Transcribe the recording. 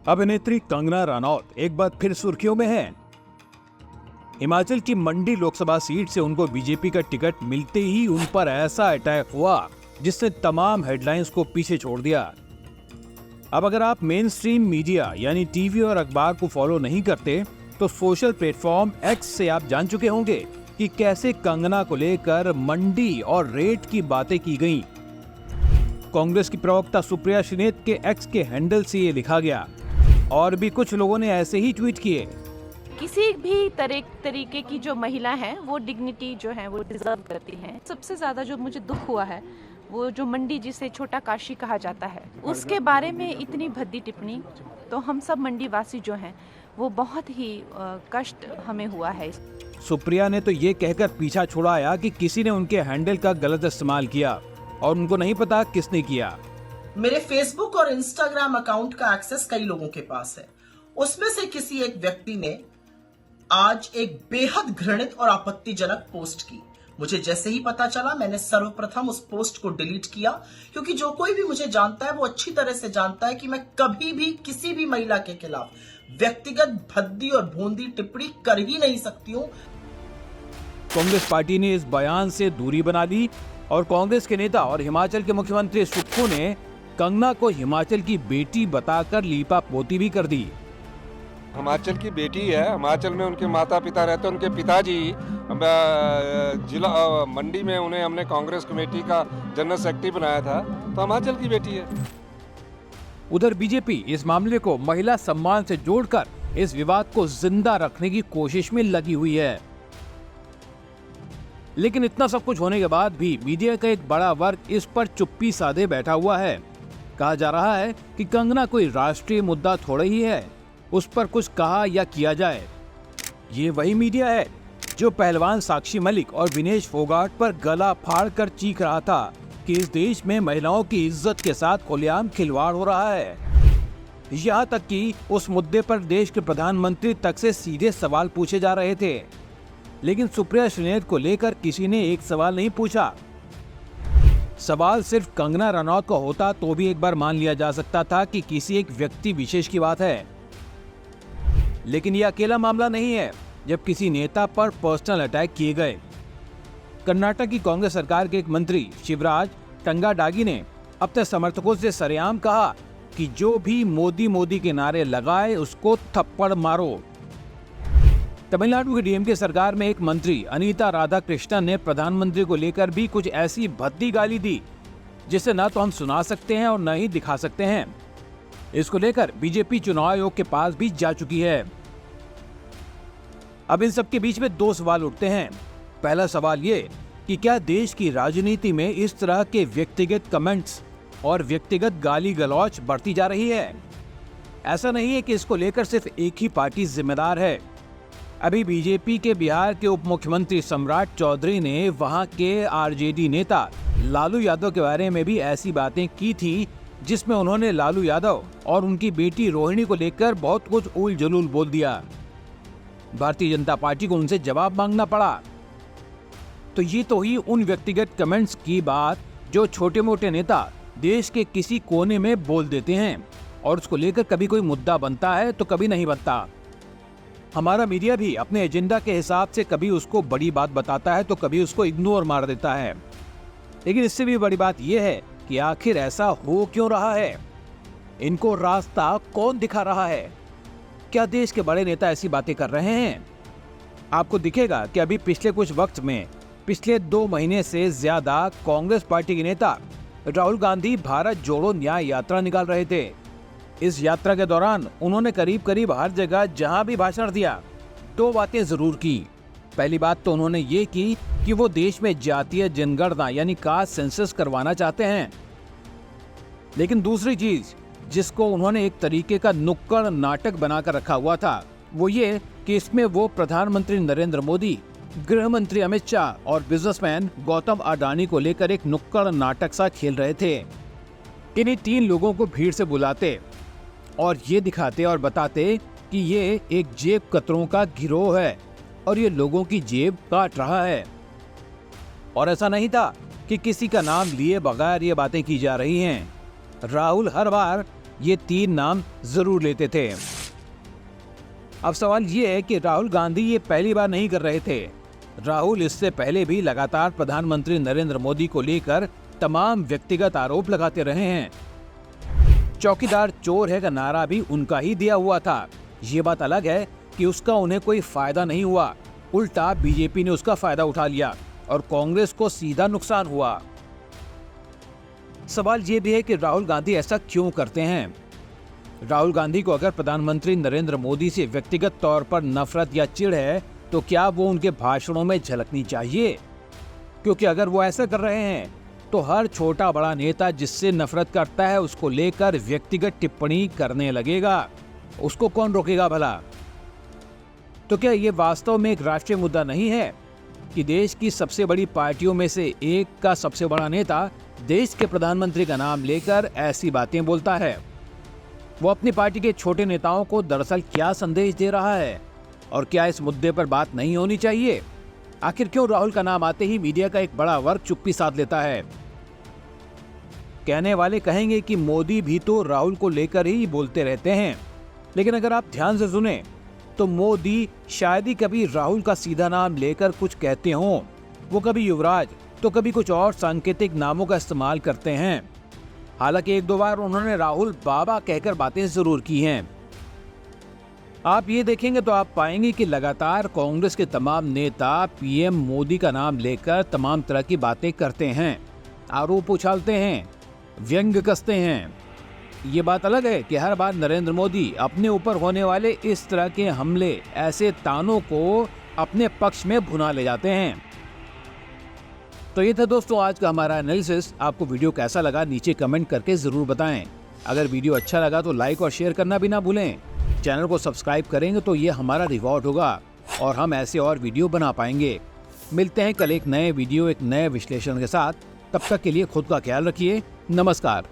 अभिनेत्री कंगना रनौत एक बार फिर सुर्खियों में हैं। हिमाचल की मंडी लोकसभा सीट से उनको बीजेपी का टिकट मिलते ही उन पर ऐसा अटैक हुआ जिसने तमाम हेडलाइंस को पीछे छोड़ दिया। अब अगर आप मेन स्ट्रीम मीडिया यानी टीवी और अखबार को फॉलो नहीं करते तो सोशल प्लेटफॉर्म एक्स से आप जान चुके होंगे कि कैसे कंगना को लेकर मंडी और रेट की बातें की गईं। कांग्रेस की प्रवक्ता सुप्रिया श्रीनेत के एक्स के हैंडल से ये लिखा गया और भी कुछ लोगों ने ऐसे ही ट्वीट किए। किसी भी तरीके की जो महिला है वो डिग्निटी जो है वो डिजर्व करती है। सबसे ज्यादा जो मुझे दुख हुआ है वो जो मंडी जिसे छोटा काशी कहा जाता है उसके बारे में इतनी भद्दी टिप्पणी, तो हम सब मंडी वासी जो हैं वो बहुत ही कष्ट हमें हुआ है। सुप्रिया ने तो ये कहकर पीछा छुड़ाया कि किसी ने उनके हैंडल का गलत इस्तेमाल किया और उनको नहीं पता किसने किया। मेरे फेसबुक और इंस्टाग्राम अकाउंट का एक्सेस कई लोगों के पास है। उसमें से किसी एक व्यक्ति ने आज एक बेहद घृणित और आपत्तिजनक पोस्ट की। मुझे जैसे ही पता चला मैंने सर्वप्रथम उस पोस्ट को डिलीट किया, क्योंकि जो कोई भी मुझे जानता है वो अच्छी तरह से जानता है कि मैं कभी भी किसी भी महिला के खिलाफ व्यक्तिगत भद्दी और भोंदी टिप्पणी कर ही नहीं सकती हूँ। कांग्रेस पार्टी ने इस बयान से दूरी बना ली और कांग्रेस के नेता और हिमाचल के मुख्यमंत्री सुक्खू ने कंगना को हिमाचल की बेटी बताकर लीपा पोती भी कर दी। हिमाचल की बेटी है, हिमाचल में उनके माता पिता रहते हैं, उनके पिताजी जिला मंडी में उन्हें हमने कांग्रेस कमेटी का जनरल सेक्रेटरी बनाया था, तो हिमाचल की बेटी है। उधर बीजेपी इस मामले को महिला सम्मान से जोड़कर इस विवाद को जिंदा रखने की कोशिश में लगी हुई है। लेकिन इतना सब कुछ होने के बाद भी मीडिया का एक बड़ा वर्ग इस पर चुप्पी साधे बैठा हुआ है। कहा जा रहा है कि कंगना कोई राष्ट्रीय मुद्दा थोड़ा ही है, उस पर कुछ कहा या किया जाए। ये वही मीडिया है जो पहलवान साक्षी मलिक और विनेश फोगाट पर गला फाड़ कर चीख रहा था कि इस देश में महिलाओं की इज्जत के साथ खुलेआम खिलवाड़ हो रहा है। यहाँ तक कि उस मुद्दे पर देश के प्रधानमंत्री तक से सीधे सवाल पूछे जा रहे थे, लेकिन सुप्रिया श्रीनेत को लेकर किसी ने एक सवाल नहीं पूछा। सवाल सिर्फ कंगना रनौत का होता तो भी एक बार मान लिया जा सकता था कि किसी एक व्यक्ति विशेष की बात है, लेकिन यह अकेला मामला नहीं है जब किसी नेता पर पर्सनल अटैक किए गए। कर्नाटक की कांग्रेस सरकार के एक मंत्री शिवराज टंगाडागी ने अपने समर्थकों से सरेआम कहा कि जो भी मोदी मोदी के नारे लगाए उसको थप्पड़ मारो। तमिलनाडु की डीएमके सरकार में एक मंत्री अनीता राधाकृष्णन ने प्रधानमंत्री को लेकर भी कुछ ऐसी भद्दी गाली दी जिसे न तो हम सुना सकते हैं और न ही दिखा सकते हैं। इसको लेकर बीजेपी चुनाव आयोग के पास भी जा चुकी है। अब इन सब के बीच में दो सवाल उठते हैं। पहला सवाल ये कि क्या देश की राजनीति में इस तरह के व्यक्तिगत कमेंट्स और व्यक्तिगत गाली गलौच बढ़ती जा रही है? ऐसा नहीं है कि इसको लेकर सिर्फ एक ही पार्टी जिम्मेदार है। अभी बीजेपी के बिहार के उप मुख्यमंत्री सम्राट चौधरी ने वहां के आरजेडी नेता लालू यादव के बारे में भी ऐसी बातें की थी जिसमें उन्होंने लालू यादव और उनकी बेटी रोहिणी को लेकर बहुत कुछ उल जलूल बोल दिया। भारतीय जनता पार्टी को उनसे जवाब मांगना पड़ा। तो ये तो ही उन व्यक्तिगत कमेंट्स की बात जो छोटे मोटे नेता देश के किसी कोने में बोल देते हैं और उसको लेकर कभी कोई मुद्दा बनता है तो कभी नहीं बनता। हमारा मीडिया भी अपने एजेंडा के हिसाब से कभी उसको बड़ी बात बताता है तो कभी उसको इग्नोर मार देता है। लेकिन इससे भी बड़ी बात यह है कि आखिर ऐसा हो क्यों रहा है? इनको रास्ता कौन दिखा रहा है? क्या देश के बड़े नेता ऐसी बातें कर रहे हैं? आपको दिखेगा कि अभी पिछले कुछ वक्त में पिछले 2 महीने से ज्यादा कांग्रेस पार्टी के नेता राहुल गांधी भारत जोड़ो न्याय यात्रा निकाल रहे थे। इस यात्रा के दौरान उन्होंने करीब करीब हर जगह जहां भी भाषण दिया 2 बातें जरूर की। पहली बात तो उन्होंने ये की कि वो देश में जातीय जनगणना यानी कास्ट सेंसस करवाना चाहते हैं। लेकिन दूसरी चीज जिसको उन्होंने एक तरीके का नुक्कड़ नाटक बनाकर रखा हुआ था वो ये कि इसमें वो प्रधानमंत्री नरेंद्र मोदी, गृह मंत्री अमित शाह और बिजनेसमैन गौतम अडानी को लेकर एक नुक्कड़ नाटक सा खेल रहे थे। इन्हीं 3 लोगों को भीड़ से बुलाते और ये दिखाते और बताते कि ये एक जेब कतरों का गिरोह है और ये लोगों की जेब काट रहा है। और ऐसा नहीं था कि किसी का नाम लिए बगैर ये बातें की जा रही हैं। राहुल हर बार ये 3 नाम जरूर लेते थे। अब सवाल ये है कि राहुल गांधी ये पहली बार नहीं कर रहे थे। राहुल इससे पहले भी लगातार प्रधानमंत्री नरेंद्र मोदी को लेकर तमाम व्यक्तिगत आरोप लगाते रहे हैं। चौकीदार चोर है का नारा भी उनका ही दिया हुआ था। ये बात अलग है कि उसका उन्हें कोई फायदा नहीं हुआ, उल्टा बीजेपी ने उसका फायदा उठा लिया और कांग्रेस को सीधा नुकसान हुआ। सवाल ये भी है कि राहुल गांधी ऐसा क्यों करते हैं। राहुल गांधी को अगर प्रधानमंत्री नरेंद्र मोदी से व्यक्तिगत तौर पर नफरत या चिढ़ है तो क्या वो उनके भाषणों में झलकनी चाहिए, क्योंकि अगर वो ऐसा कर रहे हैं तो हर छोटा बड़ा नेता जिससे नफरत करता है उसको लेकर व्यक्तिगत टिप्पणी करने लगेगा। उसको कौन रोकेगा भला। तो क्या ये वास्तव में एक राष्ट्रीय मुद्दा नहीं है कि देश की सबसे बड़ी पार्टियों में से एक का सबसे बड़ा नेता देश के प्रधानमंत्री का नाम लेकर ऐसी बातें बोलता है। वो अपनी पार्टी के छोटे नेताओं को दरअसल क्या संदेश दे रहा है और क्या इस मुद्दे पर बात नहीं होनी चाहिए। आखिर क्यों राहुल का नाम आते ही मीडिया का एक बड़ा वर्ग चुप्पी साध लेता है। कहने वाले कहेंगे कि मोदी भी तो राहुल को लेकर ही बोलते रहते हैं, लेकिन अगर आप ध्यान से सुने तो मोदी शायद ही कभी राहुल का सीधा नाम लेकर कुछ कहते हों। वो कभी युवराज तो कभी कुछ और सांकेतिक नामों का इस्तेमाल करते हैं। हालांकि 1-2 बार उन्होंने राहुल बाबा कहकर बातें जरूर की हैं। आप ये देखेंगे तो आप पाएंगे कि लगातार कांग्रेस के तमाम नेता पीएम मोदी का नाम लेकर तमाम तरह की बातें करते हैं, आरोप उछालते हैं, व्यंग कसते हैं। ये बात अलग है कि हर बार नरेंद्र मोदी अपने ऊपर होने वाले इस तरह के हमले, ऐसे तानों को अपने पक्ष में भुना ले जाते हैं। तो ये था दोस्तों आज का हमारा एनालिसिस। आपको वीडियो कैसा लगा नीचे कमेंट करके जरूर बताएं। अगर वीडियो अच्छा लगा तो लाइक और शेयर करना भी ना भूलें। चैनल को सब्सक्राइब करेंगे तो ये हमारा रिवॉर्ड होगा और हम ऐसे और वीडियो बना पाएंगे। मिलते हैं कल एक नए वीडियो, एक नए विश्लेषण के साथ। तब तक के लिए खुद का ख्याल रखिए। नमस्कार।